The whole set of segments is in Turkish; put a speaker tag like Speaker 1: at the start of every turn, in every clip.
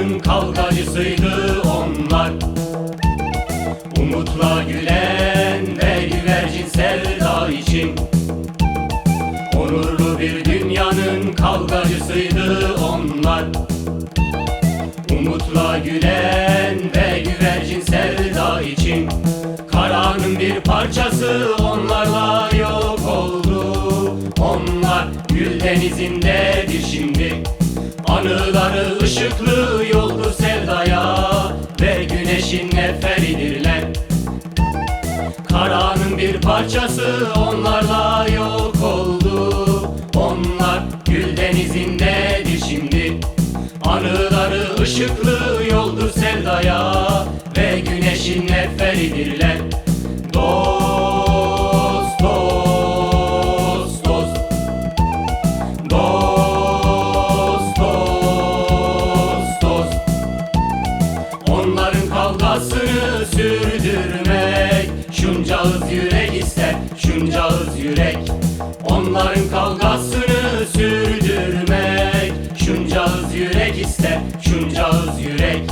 Speaker 1: dünyanın kavgacısıydı onlar. Umutla gülen ve güvercin sevda için. Onurlu bir dünyanın kavgacısıydı onlar. Umutla gülen ve güvercin sevda için. Karanın bir parçası onlarla yok oldu. Onlar gül denizindedir şimdi. Anıları ışıklı yoldur sevdaya ve güneşin neferidirler. Karanın bir parçası onlarla yok oldu. Onlar gül denizindedir şimdi. Anıları ışıklı yoldur sevdaya ve güneşin neferidirler. Dost, dost, dost. Dost, dost, dost. Onların kavgasını sürdürmek şuncağız yürek ister, şuncağız yürek. Onların kavgasını sürdürmek şuncağız yürek ister, şuncağız yürek.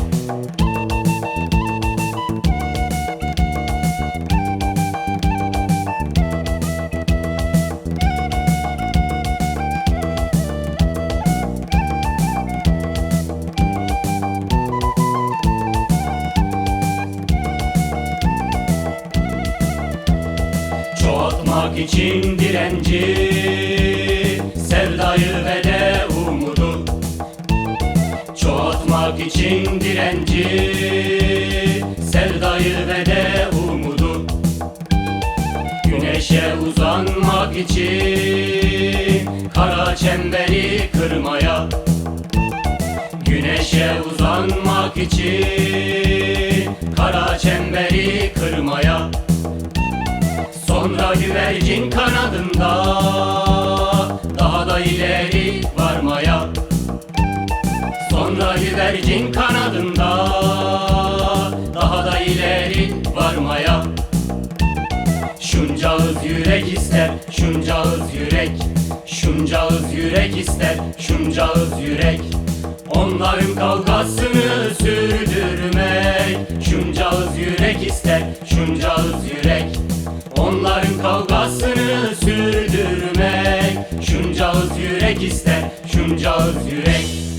Speaker 1: Çoğaltmak için direnci, sevdayı ve de umudu. Çoğaltmak için direnci, sevdayı ve de umudu. Güneşe uzanmak için kara çemberi kırmaya. Güneşe uzanmak için kara çemberi kırmaya. Sonra güvercin kanadında daha da ileri varmaya. Sonra güvercin kanadında daha da ileri varmaya. Şuncağız yürek ister, şuncağız yürek. Şuncağız yürek ister, şuncağız yürek. Onların kavgasını sürdürmek şuncağız yürek ister, şuncağız yürek. Onların kavgasını sürdürmek şuncağız yürek ister, şuncağız yürek.